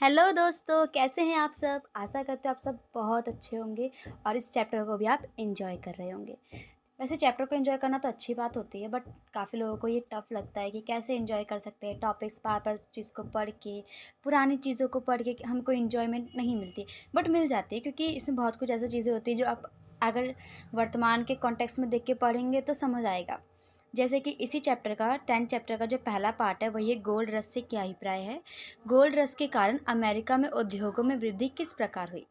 Hello दोस्तों, कैसे हैं आप सब? आशा करते हो आप सब बहुत अच्छे होंगे और इस चैप्टर को भी आप एंजॉय कर रहे होंगे। वैसे चैप्टर को एंजॉय करना तो अच्छी बात होती है, बट काफ़ी लोगों को ये टफ लगता है कि कैसे एंजॉय कर सकते हैं टॉपिक्स बार बार चीज़ को पढ़ के, पुरानी चीज़ों को पढ़ के हमको एंजॉयमेंट नहीं मिलती, बट मिल जाती है क्योंकि इसमें बहुत कुछ ऐसी चीज़ें होती है जो आप अगर वर्तमान के कॉन्टेक्स्ट में देख के पढ़ेंगे तो समझ आएगा। जैसे कि इसी चैप्टर का 10th चैप्टर का जो पहला पार्ट है वही है गोल्ड रश से क्या अभिप्राय है। गोल्ड रश के कारण अमेरिका में उद्योगों में वृद्धि किस प्रकार हुई।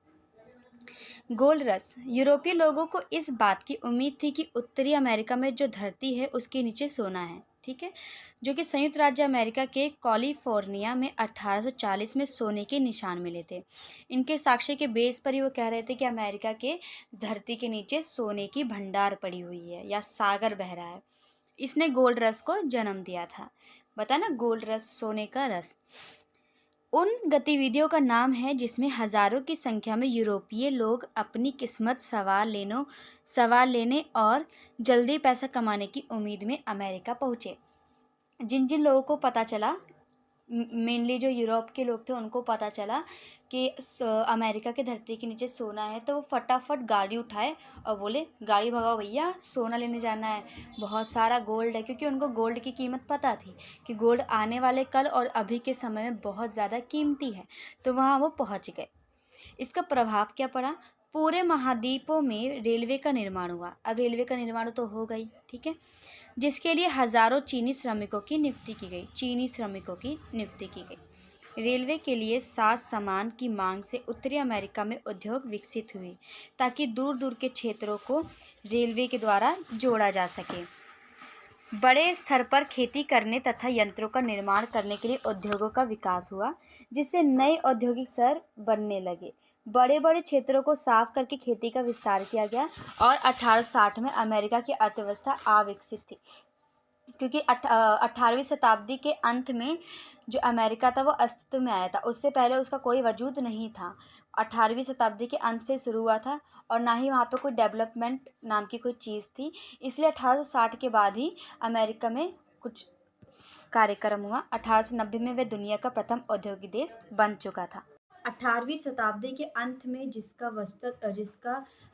गोल्ड रश यूरोपीय लोगों को इस बात की उम्मीद थी कि उत्तरी अमेरिका में जो धरती है उसके नीचे सोना है, ठीक है, जो कि संयुक्त राज्य अमेरिका के कैलिफोर्निया में 1840 में सोने के निशान मिले थे। इनके साक्ष्य के बेस पर ही वो कह रहे थे कि अमेरिका के धरती के नीचे सोने की भंडार पड़ी हुई है या सागर बह रहा है। इसने गोल्ड रश को जन्म दिया था। बता ना, गोल्ड रश, सोने का रस उन गतिविधियों का नाम है जिसमें हजारों की संख्या में यूरोपीय लोग अपनी किस्मत सवार लेने और जल्दी पैसा कमाने की उम्मीद में अमेरिका पहुंचे। जिन जिन लोगों को पता चला, मेनली जो यूरोप के लोग थे उनको पता चला कि अमेरिका के धरती के नीचे सोना है, तो वो फटाफट गाड़ी उठाए और बोले गाड़ी भगाओ भैया, सोना लेने जाना है, बहुत सारा गोल्ड है। क्योंकि उनको गोल्ड की कीमत पता थी कि गोल्ड आने वाले कल और अभी के समय में बहुत ज़्यादा कीमती है, तो वहाँ वो पहुँच गए। इसका प्रभाव क्या पड़ा? पूरे महाद्वीपों में रेलवे का निर्माण हुआ। अब रेलवे का निर्माण तो हो गई, ठीक है, जिसके लिए हजारों चीनी श्रमिकों की नियुक्ति की गई। रेलवे के लिए साज सामान की मांग से उत्तरी अमेरिका में उद्योग विकसित हुए ताकि दूर दूर के क्षेत्रों को रेलवे के द्वारा जोड़ा जा सके। बड़े स्तर पर खेती करने तथा यंत्रों का निर्माण करने के लिए उद्योगों का विकास हुआ, जिससे नए औद्योगिक शहर बनने लगे। बड़े बड़े क्षेत्रों को साफ करके खेती का विस्तार किया गया और 1860 में अमेरिका की अर्थव्यवस्था अविकसित थी। क्योंकि 18वीं शताब्दी के अंत में जो अमेरिका था वो अस्तित्व में आया था, उससे पहले उसका कोई वजूद नहीं था। 18वीं शताब्दी के अंत से शुरू हुआ था और ना ही वहाँ पे कोई डेवलपमेंट नाम की कोई चीज़ थी। इसलिए 1860 के बाद ही अमेरिका में कुछ कार्यक्रम हुआ। 1890 में वह दुनिया का प्रथम औद्योगिक देश बन चुका था। 18वीं शताब्दी के अंत में जिसका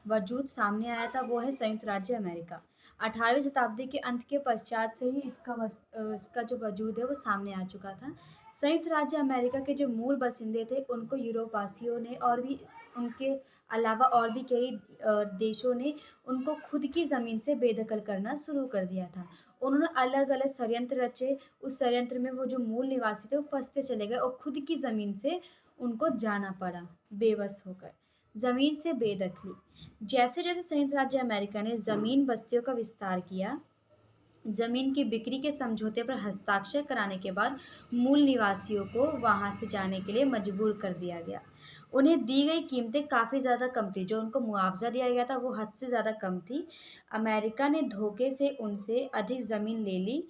वजूद सामने आया था वो है संयुक्त राज्य अमेरिका। 18वीं शताब्दी के अंत के पश्चात से ही इसका जो वजूद है वो सामने आ चुका था। संयुक्त राज्य अमेरिका के जो मूल बासिंदे थे उनको यूरोपवासियों ने और भी उनके अलावा और भी कई देशों ने उनको खुद की ज़मीन से बेदखल करना शुरू कर दिया था। उन्होंने अलग अलग षड्यंत्र रचे। उस षड्यंत्र में वो जो मूल निवासी थे वो फंसते चले गए और खुद की ज़मीन से उनको जाना पड़ा, बेबस होकर। ज़मीन से बेदखली। जैसे जैसे संयुक्त राज्य अमेरिका ने ज़मीन बस्तियों का विस्तार किया, ज़मीन की बिक्री के समझौते पर हस्ताक्षर कराने के बाद मूल निवासियों को वहां से जाने के लिए मजबूर कर दिया गया। उन्हें दी गई कीमतें काफ़ी ज़्यादा कम थी, जो उनको मुआवजा दिया गया था वो हद से ज़्यादा कम थी। अमेरिका ने धोखे से उनसे अधिक ज़मीन ले ली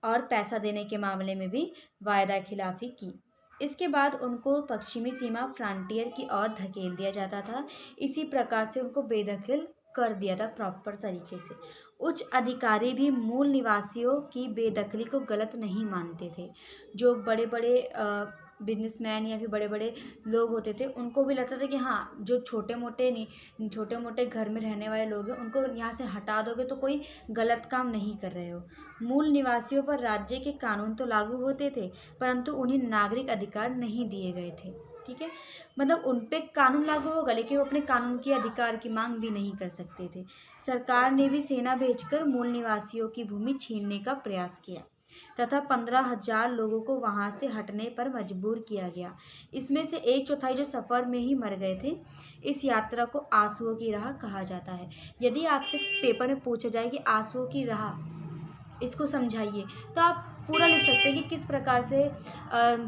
और पैसा देने के मामले में भी वायदा खिलाफी की। इसके बाद उनको पश्चिमी सीमा फ्रंटियर की ओर धकेल दिया जाता था। इसी प्रकार से उनको बेदखल कर दिया था प्रॉपर तरीके से। उच्च अधिकारी भी मूल निवासियों की बेदखली को गलत नहीं मानते थे। जो बड़े बड़े बिजनेसमैन या फिर बड़े बड़े लोग होते थे उनको भी लगता था कि हाँ, जो छोटे मोटे घर में रहने वाले लोग हैं उनको यहाँ से हटा दोगे तो कोई गलत काम नहीं कर रहे हो। मूल निवासियों पर राज्य के कानून तो लागू होते थे, परंतु उन्हें नागरिक अधिकार नहीं दिए गए थे, ठीक है, मतलब उन पे कानून लागू होगा लेकिन वो अपने कानून के अधिकार की मांग भी नहीं कर सकते थे। सरकार ने भी सेना भेजकर मूल निवासियों की भूमि छीनने का प्रयास किया तथा 15,000 लोगों को वहां से हटने पर मजबूर किया गया। इसमें से एक चौथाई जो सफ़र में ही मर गए थे। इस यात्रा को आंसुओं की राह कहा जाता है। यदि आपसे पेपर में पूछा जाए कि आंसुओं की राह इसको समझाइए, तो आप पूरा लिख सकते हैं कि किस प्रकार से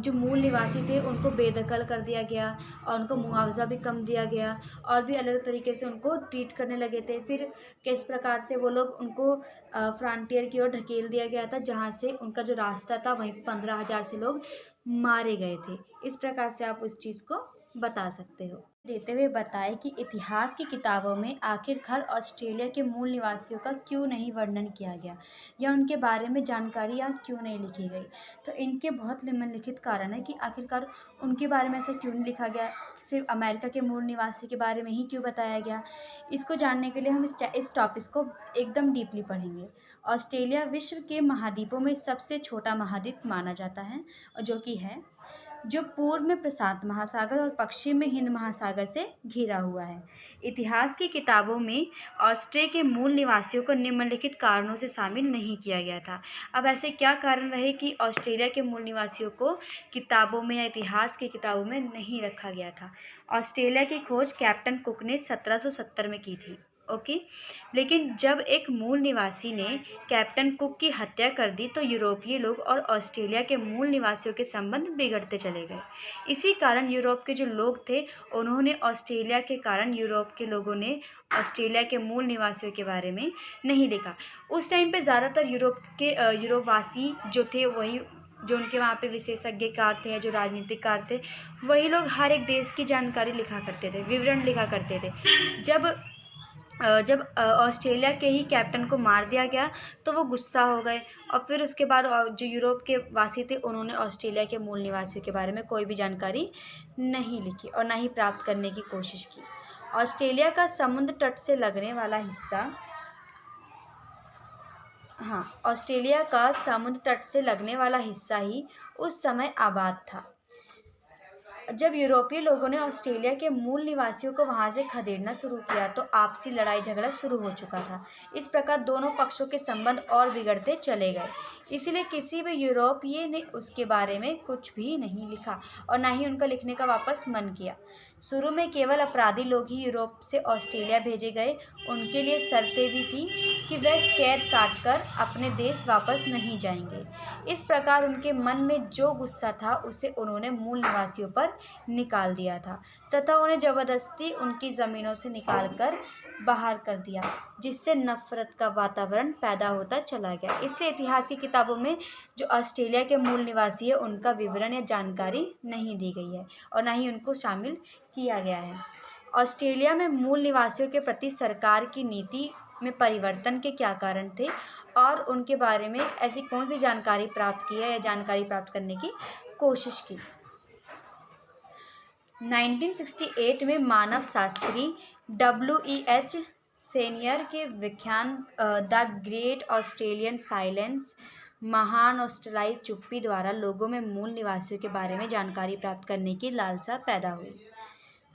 जो मूल निवासी थे उनको बेदखल कर दिया गया और उनको मुआवजा भी कम दिया गया और भी अलग अलग तरीके से उनको ट्रीट करने लगे थे। फिर किस प्रकार से वो लोग उनको फ्रंटियर की ओर ढकेल दिया गया था, जहाँ से उनका जो रास्ता था वहीं 15,000 से लोग मारे गए थे। इस प्रकार से आप उस चीज़ को बता सकते हो। देते हुए बताएं कि इतिहास की किताबों में आखिरकार ऑस्ट्रेलिया के मूल निवासियों का क्यों नहीं वर्णन किया गया या उनके बारे में जानकारियाँ क्यों नहीं लिखी गई। तो इनके बहुत निम्नलिखित कारण है कि आखिरकार उनके बारे में ऐसा क्यों नहीं लिखा गया, सिर्फ अमेरिका के मूल निवासी के बारे में ही क्यों बताया गया। इसको जानने के लिए हम इस टॉपिक को एकदम डीपली पढ़ेंगे। ऑस्ट्रेलिया विश्व के महाद्वीपों में सबसे छोटा महाद्वीप माना जाता है, जो कि है, जो पूर्व में प्रशांत महासागर और पश्चिम में हिंद महासागर से घिरा हुआ है। इतिहास की किताबों में ऑस्ट्रेलिया के मूल निवासियों को निम्नलिखित कारणों से शामिल नहीं किया गया था। अब ऐसे क्या कारण रहे कि ऑस्ट्रेलिया के मूल निवासियों को किताबों में या इतिहास की किताबों में नहीं रखा गया था। ऑस्ट्रेलिया की खोज कैप्टन कुक ने 1770 में की थी। ओके, लेकिन जब एक मूल निवासी ने कैप्टन कुक की हत्या कर दी तो यूरोपीय लोग और ऑस्ट्रेलिया के मूल निवासियों के संबंध बिगड़ते चले गए। इसी कारण यूरोप के जो लोग थे उन्होंने ऑस्ट्रेलिया के कारण यूरोप के लोगों ने ऑस्ट्रेलिया के मूल निवासियों के बारे में नहीं लिखा। उस टाइम पे ज़्यादातर यूरोपवासी जो थे, वही जो उनके वहाँ पे विशेषज्ञकार थे या जो राजनीतिकार थे, वही लोग हर एक देश की जानकारी लिखा करते थे, विवरण लिखा करते थे। जब ऑस्ट्रेलिया के ही कैप्टन को मार दिया गया तो वो गुस्सा हो गए और फिर उसके बाद जो यूरोप के वासी थे उन्होंने ऑस्ट्रेलिया के मूल निवासियों के बारे में कोई भी जानकारी नहीं लिखी और ना ही प्राप्त करने की कोशिश की। ऑस्ट्रेलिया का समुद्र तट से लगने वाला हिस्सा ऑस्ट्रेलिया का समुद्र तट से लगने वाला हिस्सा ही उस समय आबाद था। जब यूरोपीय लोगों ने ऑस्ट्रेलिया के मूल निवासियों को वहां से खदेड़ना शुरू किया तो आपसी लड़ाई झगड़ा शुरू हो चुका था। इस प्रकार दोनों पक्षों के संबंध और बिगड़ते चले गए। इसलिए किसी भी यूरोपीय ने उसके बारे में कुछ भी नहीं लिखा और ना ही उनका लिखने का वापस मन किया। शुरू में केवल अपराधी लोग ही यूरोप से ऑस्ट्रेलिया भेजे गए। उनके लिए शर्तें भी थी कि वह कैद काटकर अपने देश वापस नहीं जाएंगे। इस प्रकार उनके मन में जो गुस्सा था उसे उन्होंने मूल निवासियों पर निकाल दिया था तथा उन्हें जबरदस्ती उनकी ज़मीनों से निकालकर बाहर कर दिया, जिससे नफरत का वातावरण पैदा होता चला गया। इसलिए इतिहास की किताबों में जो ऑस्ट्रेलिया के मूल निवासी है उनका विवरण या जानकारी नहीं दी गई है और ना ही उनको शामिल किया गया है। ऑस्ट्रेलिया में मूल निवासियों के प्रति सरकार की नीति में परिवर्तन के क्या कारण थे और उनके बारे में ऐसी कौन सी जानकारी प्राप्त की है या जानकारी प्राप्त करने की कोशिश की। 1968 में मानव शास्त्री WEH सेनियर के व्याख्यान द ग्रेट ऑस्ट्रेलियन साइलेंस, महान ऑस्ट्रेलियाई चुप्पी द्वारा लोगों में मूल निवासियों के बारे में जानकारी प्राप्त करने की लालसा पैदा हुई।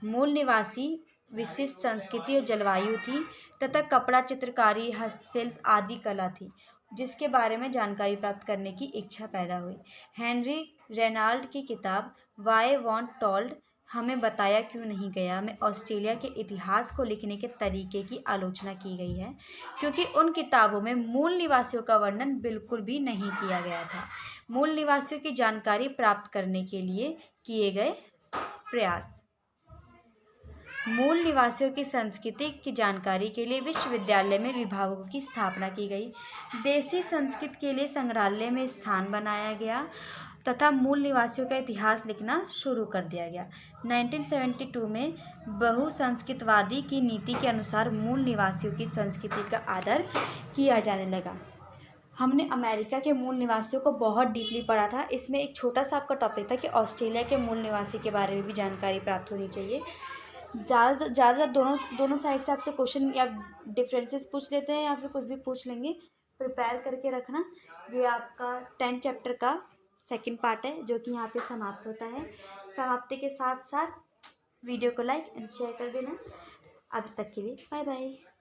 मूल निवासी विशिष्ट संस्कृति और जलवायु थी तथा कपड़ा, चित्रकारी, हस्तशिल्प आदि कला थी जिसके बारे में जानकारी प्राप्त करने की इच्छा पैदा हुई। हेनरी रेनाल्ड की किताब वाई वॉन्ट टोल्ड हमें बताया क्यों नहीं गया में ऑस्ट्रेलिया के इतिहास को लिखने के तरीके की आलोचना की गई है, क्योंकि उन किताबों में मूल निवासियों का वर्णन बिल्कुल भी नहीं किया गया था। मूल निवासियों की जानकारी प्राप्त करने के लिए किए गए प्रयास। मूल निवासियों की संस्कृति की जानकारी के लिए विश्वविद्यालय में विभागों की स्थापना की गई। देसी संस्कृति के लिए संग्रहालय में स्थान बनाया गया तथा मूल निवासियों का इतिहास लिखना शुरू कर दिया गया। 1972 में बहुसंस्कृतवादी की नीति के अनुसार मूल निवासियों की संस्कृति का आदर किया जाने लगा। हमने अमेरिका के मूल निवासियों को बहुत डीपली पढ़ा था। इसमें एक छोटा सा आपका टॉपिक था कि ऑस्ट्रेलिया के मूल निवासी के बारे में भी जानकारी प्राप्त होनी चाहिए। ज़्यादा दोनों साइड से आपसे क्वेश्चन या डिफरेंसेस पूछ लेते हैं या फिर कुछ भी पूछ लेंगे। प्रिपेयर करके रखना। ये आपका 10 चैप्टर का सेकंड पार्ट है जो कि यहाँ पे समाप्त होता है। समाप्ति के साथ साथ वीडियो को लाइक एंड शेयर कर देना। अभी तक के लिए बाय बाय।